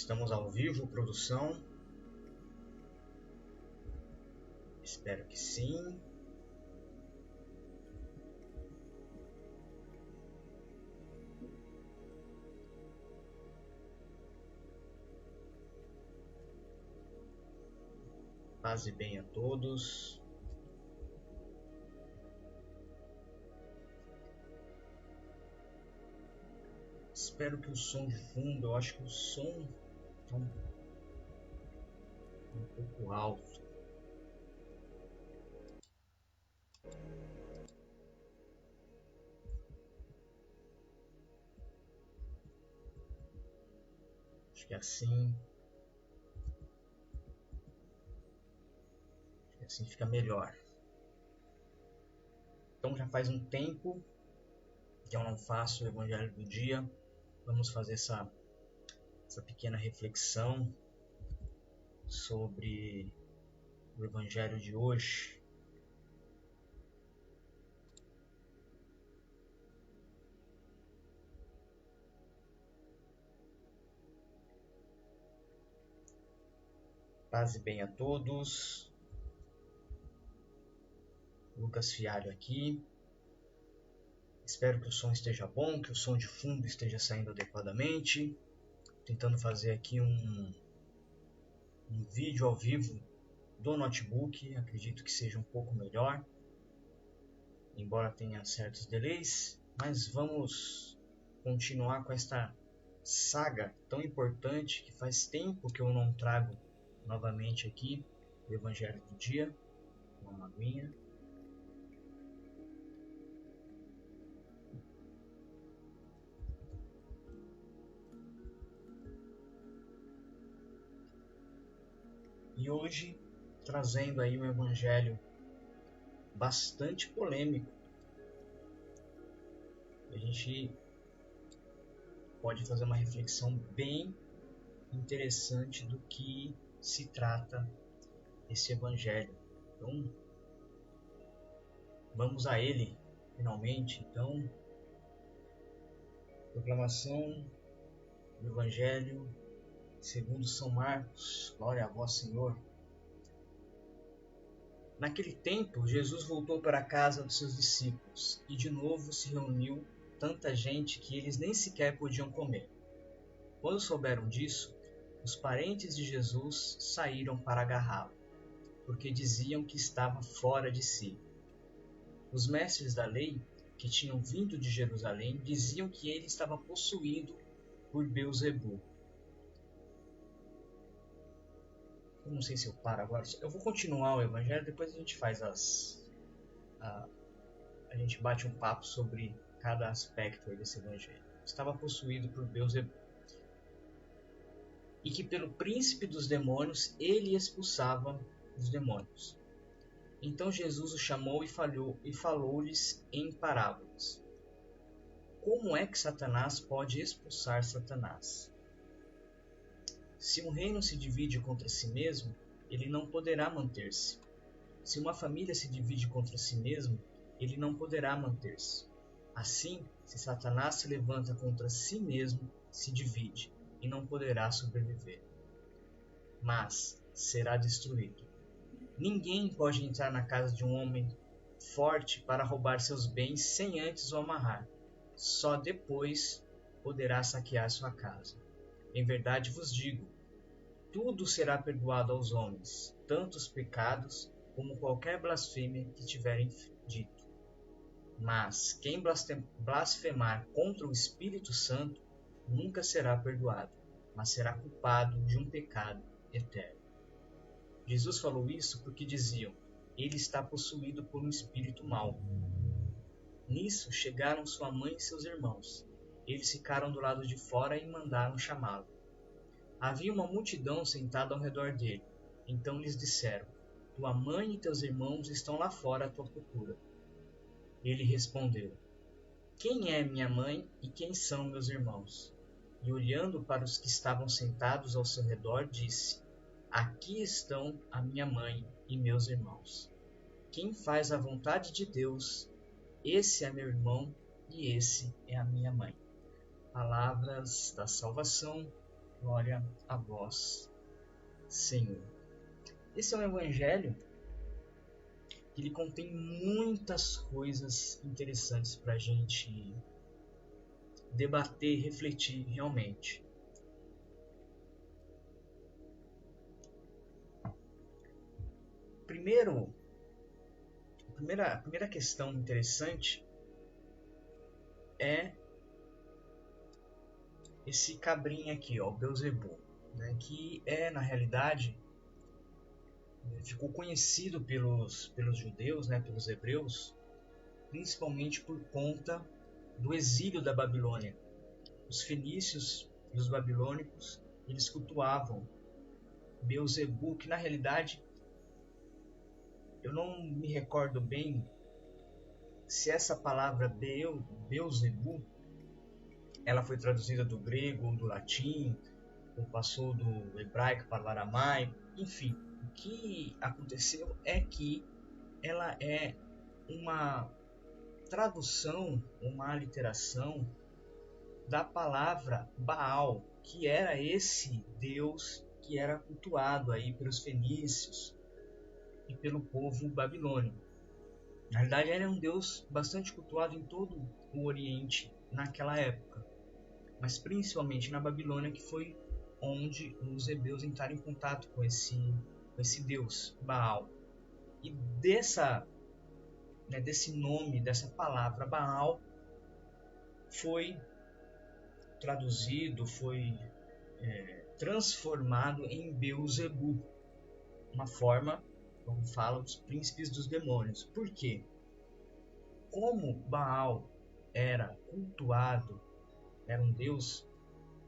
Estamos ao vivo, produção? Espero que sim. Paz e bem a todos. Espero que o som de fundo, eu acho que o som está um pouco alto. Acho que assim fica melhor. Então já faz um tempo que eu não faço o Evangelho do Dia. Vamos fazer essa pequena reflexão sobre o Evangelho de hoje. Paz e bem a todos. Lucas Fialho aqui. Espero que o som esteja bom, que o som de fundo esteja saindo adequadamente. Tentando fazer aqui um vídeo ao vivo do notebook. Acredito que seja um pouco melhor, embora tenha certos delays. Mas vamos continuar com esta saga tão importante que faz tempo que eu não trago novamente aqui o Evangelho do Dia. Uma aguinha. E hoje trazendo aí um evangelho bastante polêmico. A gente pode fazer uma reflexão bem interessante do que se trata esse evangelho. Então, vamos a ele, finalmente. Então, proclamação do evangelho segundo São Marcos. Glória a vós, Senhor. Naquele tempo, Jesus voltou para a casa dos seus discípulos e de novo se reuniu tanta gente que eles nem sequer podiam comer. Quando souberam disso, os parentes de Jesus saíram para agarrá-lo, porque diziam que estava fora de si. Os mestres da lei, que tinham vindo de Jerusalém, diziam que ele estava possuído por Beelzebu. Eu não sei se eu paro agora. Eu vou continuar o evangelho, depois a gente faz a gente bate um papo sobre cada aspecto desse evangelho. Estava possuído por Beelzebu. E que pelo príncipe dos demônios ele expulsava os demônios. Então Jesus o chamou e falou-lhes em parábolas. Como é que Satanás pode expulsar Satanás? Se um reino se divide contra si mesmo, ele não poderá manter-se. Se uma família se divide contra si mesmo, ele não poderá manter-se. Assim, se Satanás se levanta contra si mesmo, se divide e não poderá sobreviver, mas será destruído. Ninguém pode entrar na casa de um homem forte para roubar seus bens sem antes o amarrar. Só depois poderá saquear sua casa. Em verdade vos digo, tudo será perdoado aos homens, tanto os pecados como qualquer blasfêmia que tiverem dito. Mas quem blasfemar contra o Espírito Santo nunca será perdoado, mas será culpado de um pecado eterno. Jesus falou isso porque diziam, ele está possuído por um espírito mau. Nisso chegaram sua mãe e seus irmãos. Eles ficaram do lado de fora e mandaram chamá-lo. Havia uma multidão sentada ao redor dele. Então lhes disseram, tua mãe e teus irmãos estão lá fora à tua procura. Ele respondeu, quem é minha mãe e quem são meus irmãos? E olhando para os que estavam sentados ao seu redor, disse, aqui estão a minha mãe e meus irmãos. Quem faz a vontade de Deus, esse é meu irmão e esse é a minha mãe. Palavras da salvação, Glória a vós, Senhor. Esse é um evangelho que ele contém muitas coisas interessantes para a gente debater, refletir realmente. A primeira questão interessante é esse cabrinha aqui, ó, Beelzebul, né, que na realidade, ficou conhecido pelos judeus, né, pelos hebreus, principalmente por conta do exílio da Babilônia. Os fenícios e os babilônicos, eles cultuavam Beelzebul, que na realidade eu não me recordo bem se essa palavra Beelzebul ela foi traduzida do grego ou do latim, ou passou do hebraico para o aramaico, enfim. O que aconteceu é que ela é uma tradução, uma aliteração da palavra Baal, que era esse deus que era cultuado aí pelos fenícios e pelo povo babilônico. Na verdade, ele é um deus bastante cultuado em todo o Oriente naquela época, mas principalmente na Babilônia, que foi onde os hebreus entraram em contato com esse deus Baal. E desse nome, dessa palavra Baal, foi traduzido, foi transformado em Beelzebul, uma forma, como falam os príncipes dos demônios. Por quê? Como Baal era cultuado, era um deus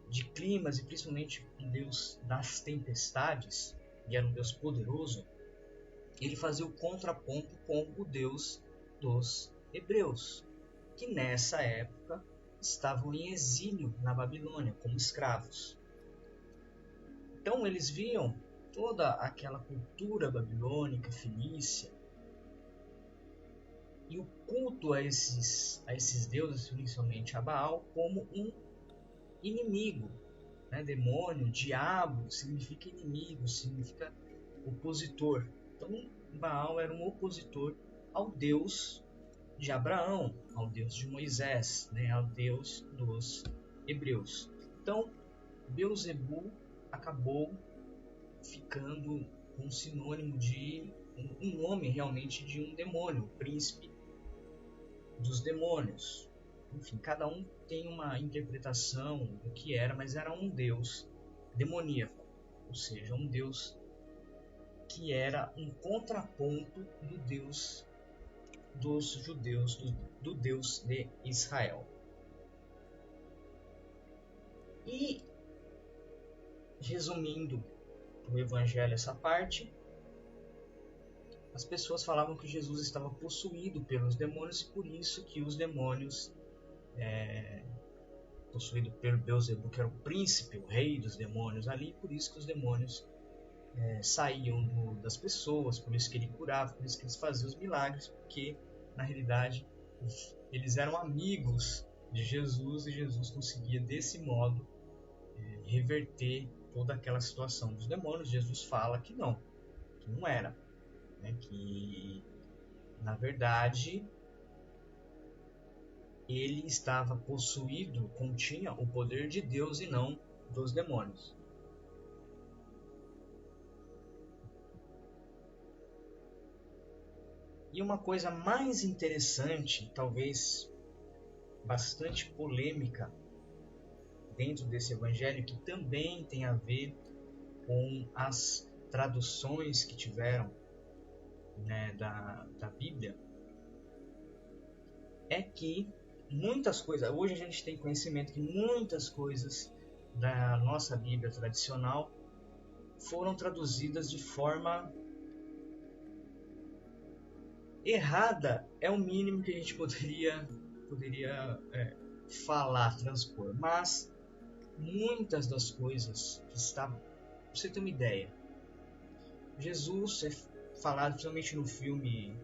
de climas e principalmente um deus das tempestades, e era um deus poderoso, ele fazia o contraponto com o deus dos hebreus, que nessa época estavam em exílio na Babilônia como escravos. Então eles viam toda aquela cultura babilônica, fenícia, e o culto a esses deuses, principalmente a Baal, como um inimigo. Demônio, diabo, significa inimigo, significa opositor. Então Baal era um opositor ao Deus de Abraão, ao Deus de Moisés, ao Deus dos hebreus. Então Beelzebul acabou ficando um sinônimo de um nome realmente de um demônio, o príncipe dos demônios. Enfim, cada um tem uma interpretação do que era, mas era um deus demoníaco, ou seja, um deus que era um contraponto do deus dos judeus, do Deus de Israel. E, resumindo o evangelho essa parte, as pessoas falavam que Jesus estava possuído pelos demônios, e por isso que os demônios, possuído pelo Beelzebul, que era o príncipe, o rei dos demônios ali, por isso que os demônios saíam das pessoas, por isso que ele curava, por isso que eles faziam os milagres, porque na realidade eles eram amigos de Jesus, e Jesus conseguia desse modo reverter toda aquela situação dos demônios. Jesus fala que não era, que na verdade ele estava possuído, continha o poder de Deus e não dos demônios. E uma coisa mais interessante, talvez bastante polêmica dentro desse evangelho, que também tem a ver com as traduções que tiveram da Bíblia, é que muitas coisas, hoje a gente tem conhecimento que muitas coisas da nossa Bíblia tradicional foram traduzidas de forma errada, é o mínimo que a gente poderia falar, transpor. Mas muitas das coisas que estavam, pra você ter uma ideia, Jesus é falado principalmente no filme,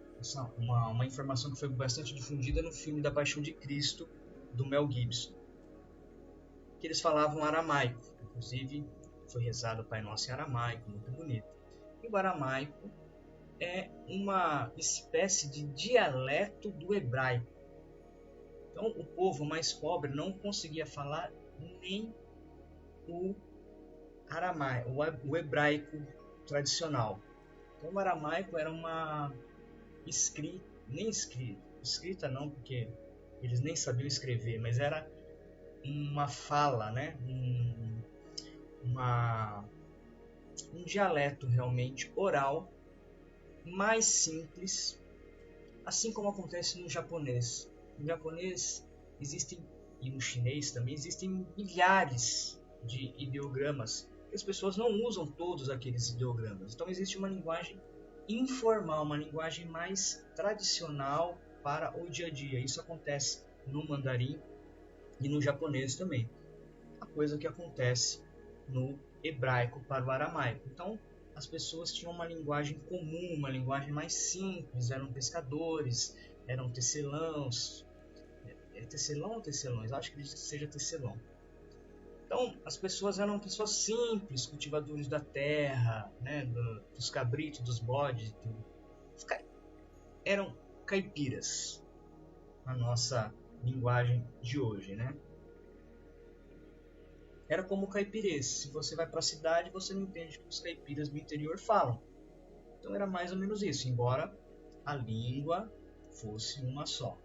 uma informação que foi bastante difundida no filme da Paixão de Cristo, do Mel Gibson, que eles falavam aramaico. Inclusive, foi rezado o Pai Nosso em aramaico, muito bonito. E o aramaico é uma espécie de dialeto do hebraico. Então, o povo mais pobre não conseguia falar nem o aramaico, o hebraico tradicional. Então, o aramaico era uma escrita não, porque eles nem sabiam escrever, mas era uma fala, né? Um dialeto realmente oral, mais simples, assim como acontece no japonês. No japonês existem, e no chinês também, existem milhares de ideogramas. As pessoas não usam todos aqueles ideogramas. Então existe uma linguagem informal, uma linguagem mais tradicional para o dia a dia. Isso acontece no mandarim e no japonês também. A coisa que acontece no hebraico para o aramaico. Então, as pessoas tinham uma linguagem comum, uma linguagem mais simples, eram pescadores, eram tecelãos. É tecelão ou tecelões? Acho que seja tecelão. Então, as pessoas eram pessoas simples, cultivadores da terra, né, dos cabritos, dos bodes. Eram caipiras, na nossa linguagem de hoje, né? Era como o caipirês. Se você vai para a cidade, você não entende o que os caipiras do interior falam. Então era mais ou menos isso, embora a língua fosse uma só.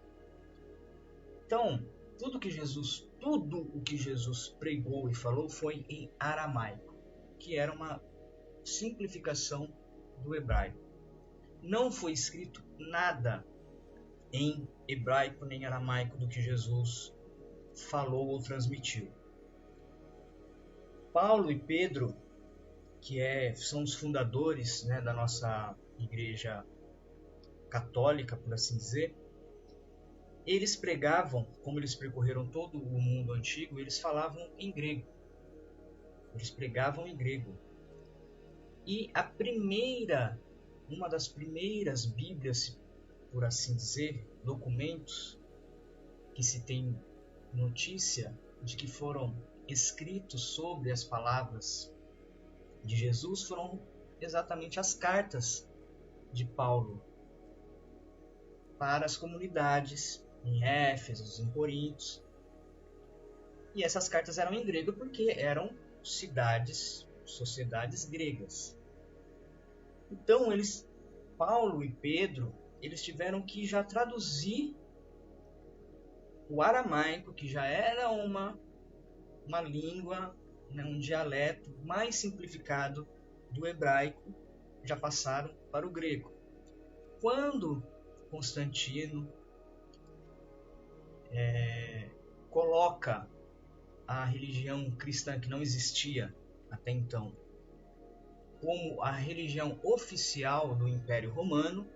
Então, tudo o que Jesus pregou e falou foi em aramaico, que era uma simplificação do hebraico. Não foi escrito nada em hebraico nem aramaico do que Jesus falou ou transmitiu. Paulo e Pedro, que são os fundadores, né, da nossa igreja católica, por assim dizer, eles pregavam, como eles percorreram todo o mundo antigo, eles falavam em grego. Eles pregavam em grego. E uma das primeiras Bíblias, por assim dizer, documentos que se tem notícia de que foram escritos sobre as palavras de Jesus foram exatamente as cartas de Paulo para as comunidades em Éfeso, em Corinto. E essas cartas eram em grego porque eram sociedades gregas. Então Paulo e Pedro, eles tiveram que já traduzir o aramaico, que já era uma língua, né, um dialeto mais simplificado do hebraico, já passaram para o grego. Quando Constantino coloca a religião cristã, que não existia até então, como a religião oficial do Império Romano,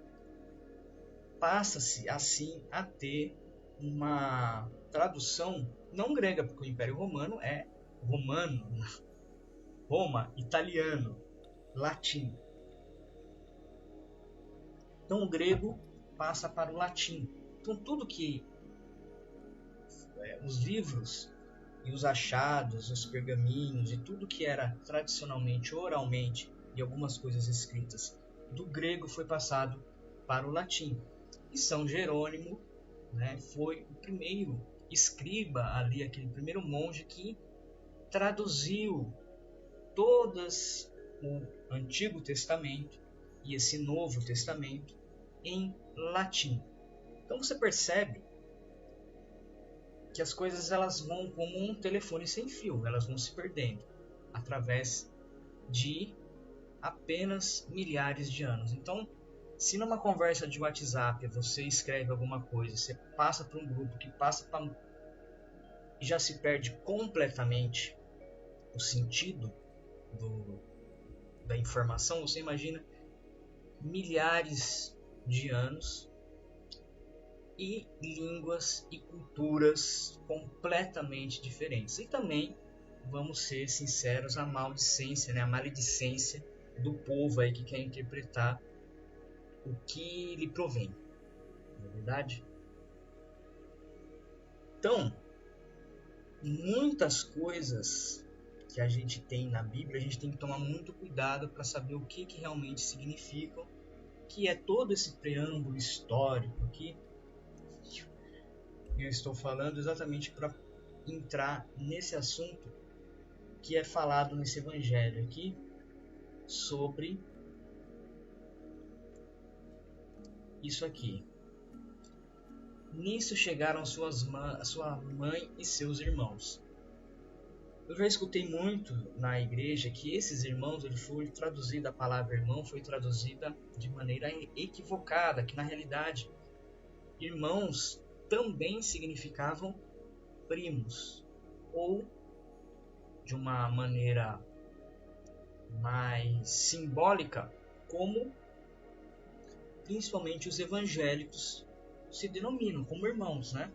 passa-se assim a ter uma tradução não grega, porque o Império Romano é romano, Roma, italiano, latim. Então o grego passa para o latim. Então tudo que os livros e os achados, os pergaminhos e tudo que era tradicionalmente oralmente e algumas coisas escritas do grego foi passado para o latim. E São Jerônimo, né, foi o primeiro escriba ali, aquele primeiro monge que traduziu todas o Antigo Testamento e esse Novo Testamento em latim. Então você percebe que as coisas elas vão como um telefone sem fio, elas vão se perdendo através de apenas milhares de anos. Então, se numa conversa de WhatsApp você escreve alguma coisa, você passa para um grupo que passa para e já se perde completamente o sentido da informação, você imagina milhares de anos e línguas e culturas completamente diferentes. E também, vamos ser sinceros, a maledicência, né? A maledicência do povo aí que quer interpretar o que lhe provém. Não é verdade? Então, muitas coisas que a gente tem na Bíblia, a gente tem que tomar muito cuidado para saber o que realmente significam, que é todo esse preâmbulo histórico que eu estou falando exatamente para entrar nesse assunto que é falado nesse evangelho aqui sobre isso aqui. Nisso chegaram sua mãe e seus irmãos. Eu já escutei muito na igreja que esses irmãos, a palavra irmão foi traduzida de maneira equivocada, que na realidade irmãos também significavam primos, ou de uma maneira mais simbólica, como principalmente os evangélicos se denominam como irmãos, né?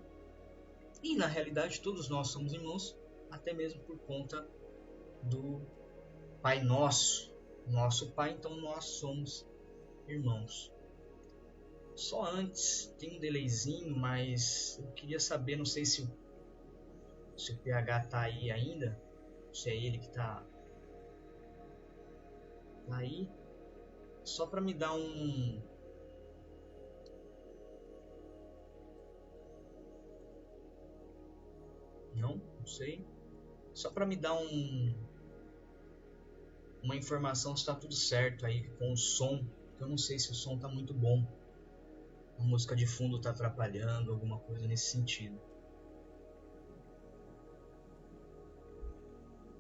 E na realidade todos nós somos irmãos, até mesmo por conta do Pai Nosso, nosso Pai, então nós somos irmãos. Só antes, tem um delayzinho, mas eu queria saber, não sei se o PH tá aí ainda, se é ele que tá aí, só para me dar um... Não sei. Só para me dar uma informação se está tudo certo aí com o som. Eu não sei se o som está muito bom. A música de fundo está atrapalhando, alguma coisa nesse sentido.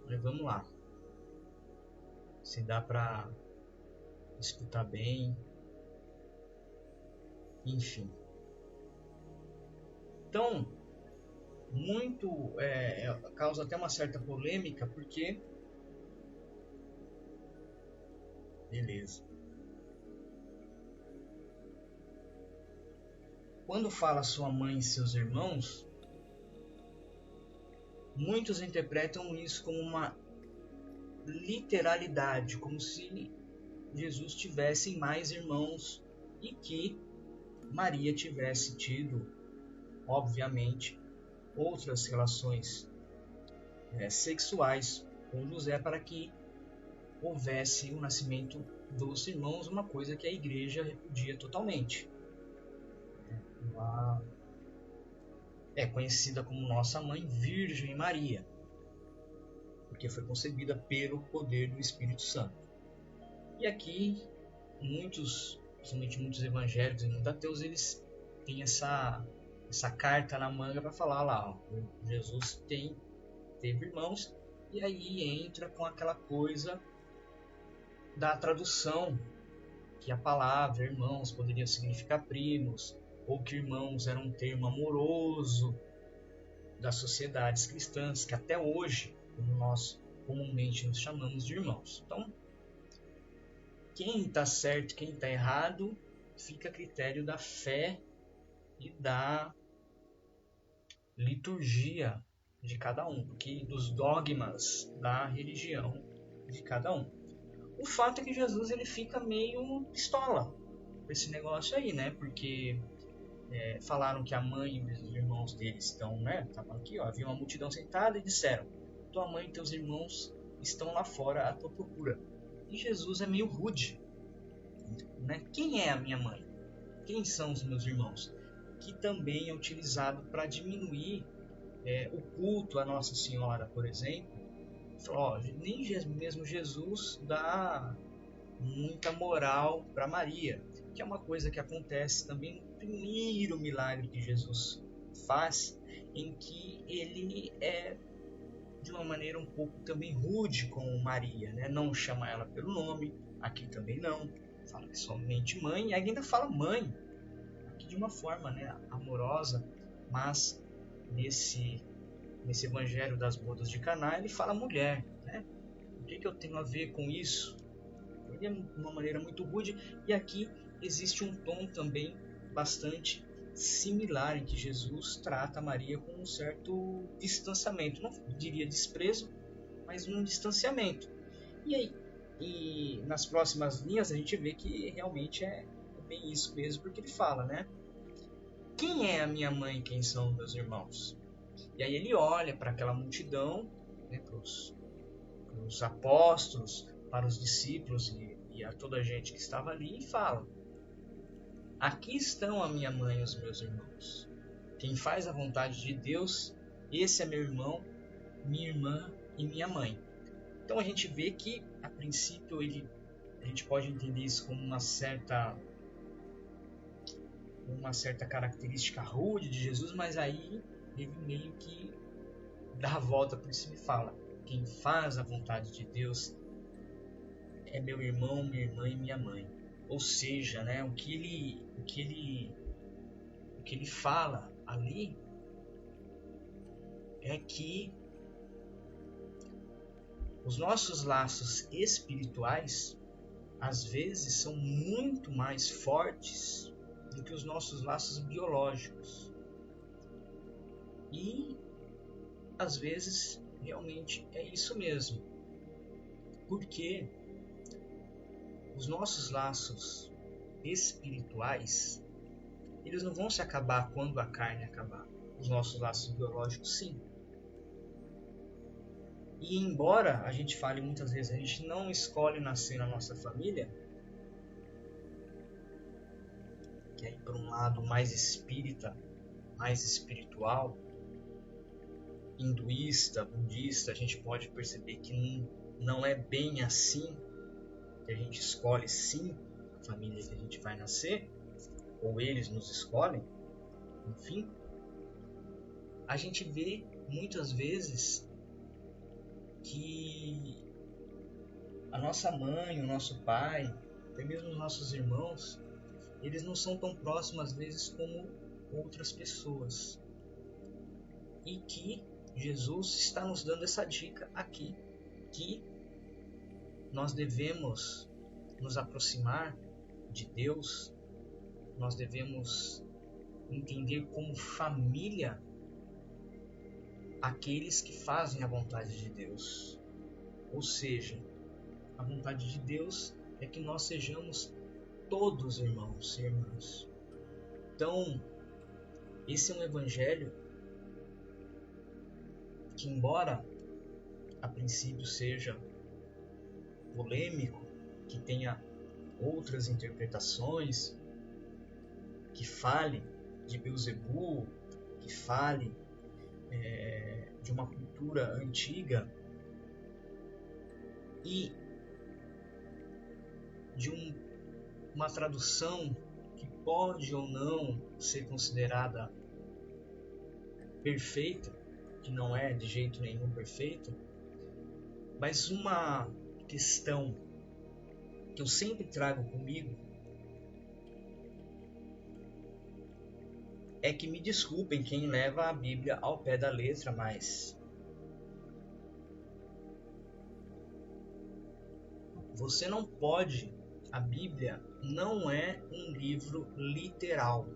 Mas vamos lá. Se dá para escutar bem. Enfim. Então, causa até uma certa polêmica, porque... Beleza. Quando fala sua mãe e seus irmãos, muitos interpretam isso como uma literalidade, como se Jesus tivesse mais irmãos e que Maria tivesse tido, obviamente, outras relações sexuais com José para que houvesse o nascimento dos irmãos, uma coisa que a igreja repudia totalmente. Ela é conhecida como Nossa Mãe Virgem Maria, porque foi concebida pelo poder do Espírito Santo. E aqui, principalmente muitos evangélicos e muitos ateus, eles têm essa carta na manga para falar lá, ó, Jesus teve irmãos, e aí entra com aquela coisa da tradução, que a palavra irmãos poderia significar primos, ou que irmãos era um termo amoroso das sociedades cristãs, que até hoje, como nós comumente nos chamamos de irmãos. Então, quem está certo, quem está errado, fica a critério da fé e da liturgia de cada um, dos dogmas da religião de cada um. O fato é que Jesus ele fica meio pistola com esse negócio aí, né? Porque falaram que a mãe e os irmãos deles estão, né? Estavam aqui, ó, havia uma multidão sentada e disseram: tua mãe e teus irmãos estão lá fora à tua procura. E Jesus é meio rude, né? Quem é a minha mãe? Quem são os meus irmãos? Que também é utilizado para diminuir o culto a Nossa Senhora, por exemplo. Falou, nem mesmo Jesus dá muita moral para Maria, que é uma coisa que acontece também no primeiro milagre que Jesus faz, em que ele é de uma maneira um pouco também rude com Maria, né? Não chama ela pelo nome, aqui também não, fala que somente mãe, e ainda fala mãe, aqui de uma forma, né, amorosa, mas nesse evangelho das bodas de Caná ele fala mulher, né? O que eu tenho a ver com isso? Ele é de uma maneira muito rude, e aqui existe um tom também bastante similar, em que Jesus trata Maria com um certo distanciamento, não diria desprezo, mas um distanciamento. E nas próximas linhas a gente vê que realmente é bem isso mesmo, porque ele fala, né? Quem é a minha mãe e quem são meus irmãos? E aí ele olha para aquela multidão, né, para os apóstolos, para os discípulos e a toda a gente que estava ali e fala: aqui estão a minha mãe e os meus irmãos. Quem faz a vontade de Deus, esse é meu irmão, minha irmã e minha mãe. Então a gente vê que, a princípio, a gente pode entender isso como uma certa característica rude de Jesus, mas aí ele meio que dá a volta por cima e fala: quem faz a vontade de Deus é meu irmão, minha irmã e minha mãe. Ou seja, né, o que ele fala ali é que os nossos laços espirituais às vezes são muito mais fortes do que os nossos laços biológicos. E às vezes realmente é isso mesmo. Porque os nossos laços espirituais, eles não vão se acabar quando a carne acabar. Os nossos laços biológicos, sim. E embora a gente fale muitas vezes, a gente não escolhe nascer na nossa família, que é ir por um lado mais espírita, mais espiritual, hinduísta, budista, a gente pode perceber que não é bem assim, que a gente escolhe sim a família que a gente vai nascer, ou eles nos escolhem, enfim. A gente vê muitas vezes que a nossa mãe, o nosso pai, até mesmo os nossos irmãos, eles não são tão próximos às vezes como outras pessoas. E que Jesus está nos dando essa dica aqui, que nós devemos nos aproximar de Deus, nós devemos entender como família aqueles que fazem a vontade de Deus. Ou seja, a vontade de Deus é que nós sejamos todos irmãos e irmãs. Então, esse é um evangelho que, embora a princípio seja polêmico, que tenha outras interpretações, que fale de Beelzebul, que fale de uma cultura antiga e de uma tradução que pode ou não ser considerada perfeita, que não é de jeito nenhum perfeita, mas uma questão que eu sempre trago comigo é que, me desculpem quem leva a Bíblia ao pé da letra, mas você não pode, a Bíblia não é um livro literal.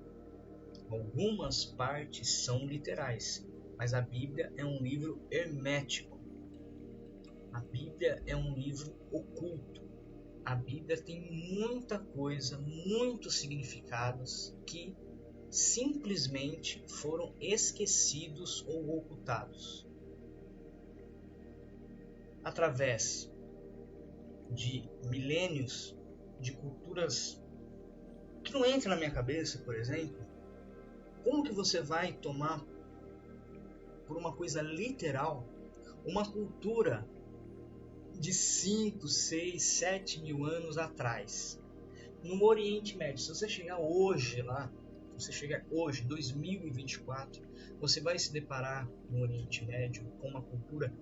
Algumas partes são literais, mas a Bíblia é um livro hermético. A Bíblia é um livro oculto. A Bíblia tem muita coisa, muitos significados que simplesmente foram esquecidos ou ocultados. Através de milênios de culturas que não entra na minha cabeça, por exemplo, como que você vai tomar por uma coisa literal uma cultura de 5, 6, 7 mil anos atrás? No Oriente Médio, se você chegar hoje lá, você chegar hoje, 2024, você vai se deparar no Oriente Médio com uma cultura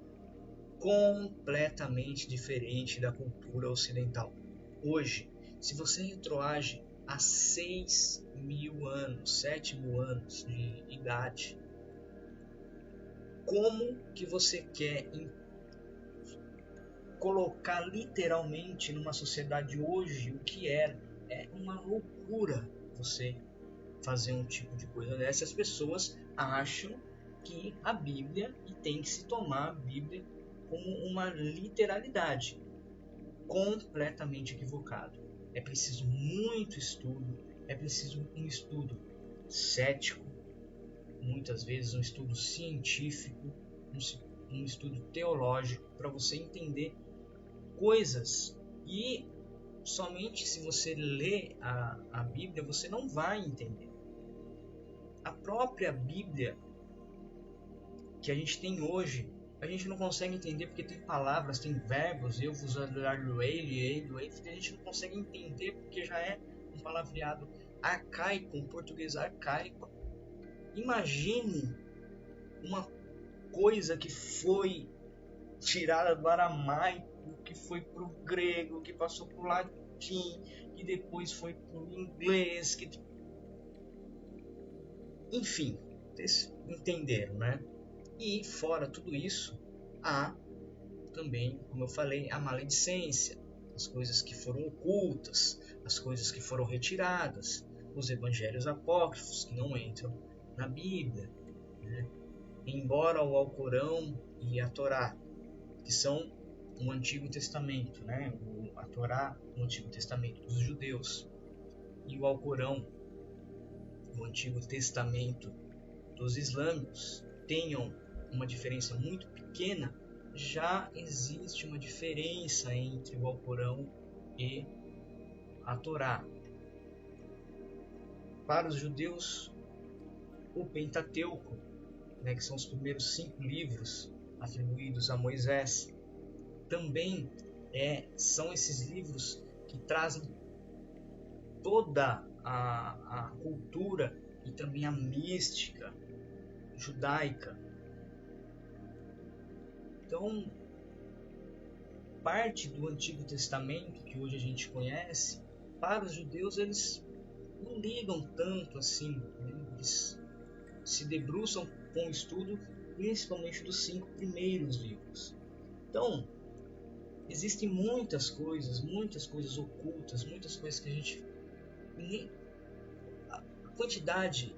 completamente diferente da cultura ocidental. Hoje, se você retroage a 6 mil anos, 7 mil anos de idade, como que você quer colocar literalmente numa sociedade hoje o que era? É uma loucura você fazer um tipo de coisa dessa. As pessoas acham que a Bíblia, e tem que se tomar a Bíblia como uma literalidade. Completamente equivocado. É preciso muito estudo, é preciso um estudo cético, muitas vezes um estudo científico, um estudo teológico, para você entender coisas. E somente se você lê a Bíblia, você não vai entender. A própria Bíblia que a gente tem hoje, a gente não consegue entender porque tem palavras, tem verbos, eu vos adorar-lo-ei, a gente não consegue entender porque já é um palavreado arcaico, um português arcaico. Imagine uma coisa que foi tirada do aramaico, que foi para o grego, que passou para o latim, que depois foi para o inglês, enfim, vocês entenderam, né? E fora tudo isso, há também, como eu falei, a maledicência, as coisas que foram ocultas, as coisas que foram retiradas, os evangelhos apócrifos que não entram na Bíblia, né? Embora o Alcorão e a Torá, que são o Antigo Testamento, né? A Torá, o Antigo Testamento dos judeus, e o Alcorão, o Antigo Testamento dos islâmicos, tenham uma diferença muito pequena, já existe uma diferença entre o Alcorão e a Torá. Para os judeus, o Pentateuco, né, que são os primeiros 5 livros atribuídos a Moisés, também são esses livros que trazem toda a cultura e também a mística judaica. Então, parte do Antigo Testamento que hoje a gente conhece, para os judeus eles não ligam tanto assim, né? Eles se debruçam com o estudo principalmente dos 5 primeiros livros. Então, existem muitas coisas ocultas, muitas coisas que a gente a quantidade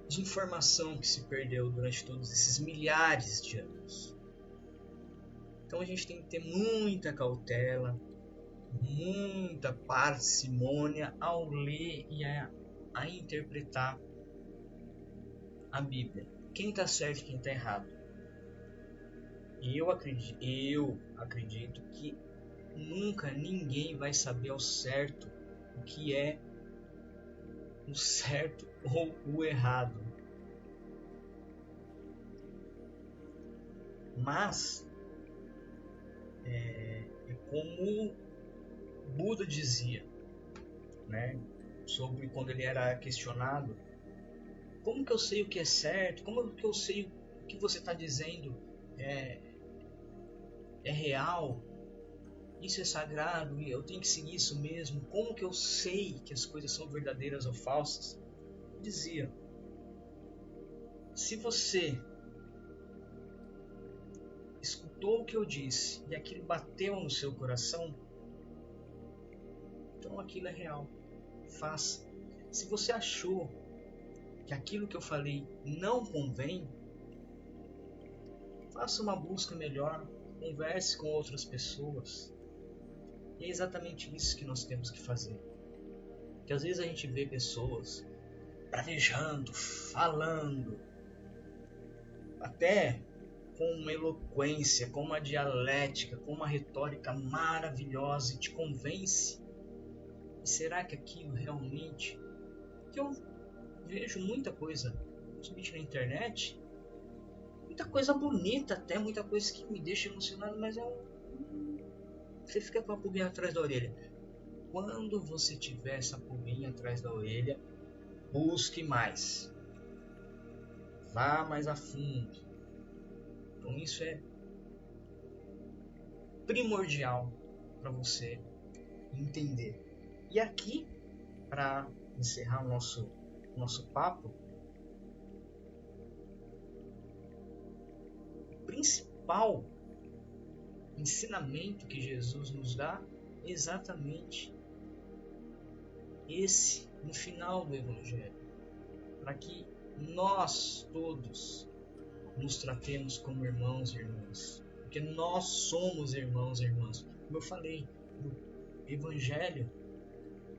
de informação que se perdeu durante todos esses milhares de anos. Então a gente tem que ter muita cautela, muita parcimônia ao ler e a interpretar a Bíblia. Quem está certo e quem está errado? E eu acredito que nunca ninguém vai saber ao certo o que é o certo ou o errado. Mas é como Buda dizia, né, sobre quando ele era questionado: como que eu sei o que é certo? Como que eu sei o que você está dizendo é real? Isso é sagrado e eu tenho que seguir isso mesmo? Como que eu sei que as coisas são verdadeiras ou falsas? Eu dizia: se você escutou o que eu disse e aquilo bateu no seu coração, então aquilo é real. Faça. Se você achou que aquilo que eu falei não convém, faça uma busca melhor, converse com outras pessoas. E é exatamente isso que nós temos que fazer. Porque às vezes a gente vê pessoas pravejando, falando, até com uma eloquência, com uma dialética, com uma retórica maravilhosa e te convence. E será que aquilo realmente... Que eu vejo muita coisa, principalmente na internet, muita coisa bonita até, muita coisa que me deixa emocionado, mas você fica com a pulguinha atrás da orelha. Quando você tiver essa pulguinha atrás da orelha, busque mais. Vá mais a fundo. Então isso é primordial para você entender. E aqui, para encerrar o nosso papo, o principal ensinamento que Jesus nos dá é exatamente esse, no final do Evangelho, para que nós todos nos tratemos como irmãos e irmãs, porque nós somos irmãos e irmãs. Como eu falei, o Evangelho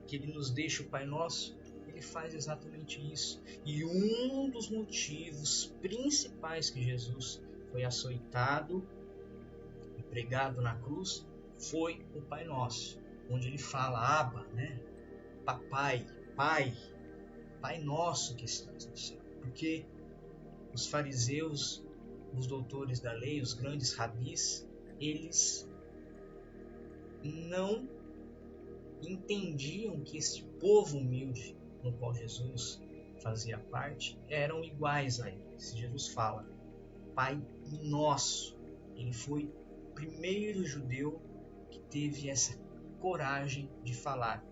que ele nos deixa, o Pai Nosso, ele faz exatamente isso. E um dos motivos principais que Jesus foi açoitado e pregado na cruz foi o Pai Nosso, onde ele fala Abba, né? Papai, Pai, Pai Nosso que estás no céu. Porque os fariseus, os doutores da lei, os grandes rabis, eles não entendiam que este povo humilde no qual Jesus fazia parte eram iguais a eles. Jesus fala, Pai Nosso. Ele foi o primeiro judeu que teve essa coragem de falar,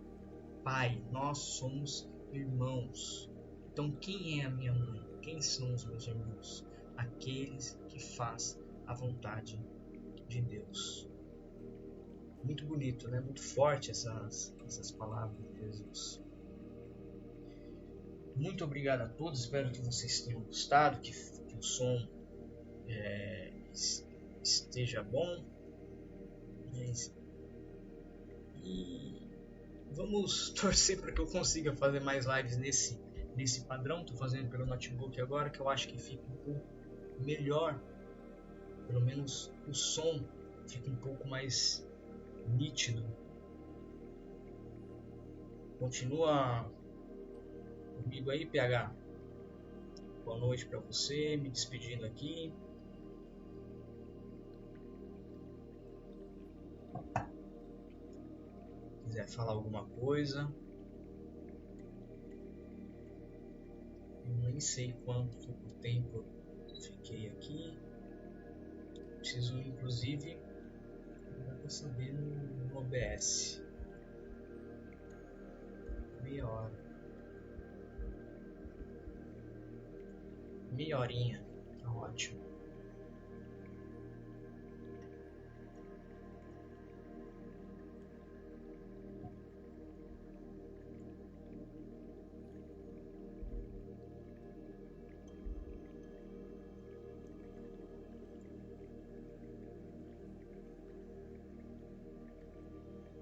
Pai, nós somos irmãos. Então quem é a minha mãe? Quem são os meus irmãos? Aqueles que fazem a vontade de Deus. Muito bonito, né? Muito forte essas palavras de Jesus. Muito obrigado a todos. Espero que vocês tenham gostado, que o som esteja bom. E vamos torcer para que eu consiga fazer mais lives nesse padrão. Estou fazendo pelo notebook agora, que eu acho que fica um pouco melhor. Pelo menos o som fica um pouco mais nítido. Continua comigo aí, PH. Boa noite para você, me despedindo aqui. Se quiser falar alguma coisa. Eu nem sei quanto tempo fiquei aqui. Preciso, inclusive, dá para saber no OBS. Meia hora. Meia horinha. Tá ótimo.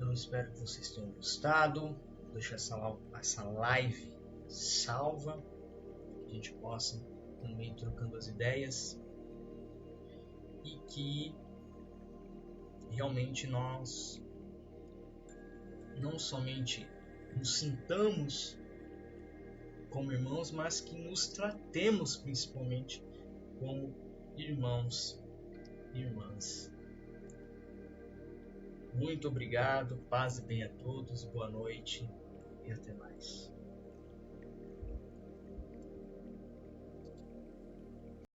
Eu espero que vocês tenham gostado. Vou deixar essa live salva, que a gente possa também trocando as ideias e que realmente nós não somente nos sintamos como irmãos, mas que nos tratemos principalmente como irmãos e irmãs. Muito obrigado, paz e bem a todos, boa noite e até mais.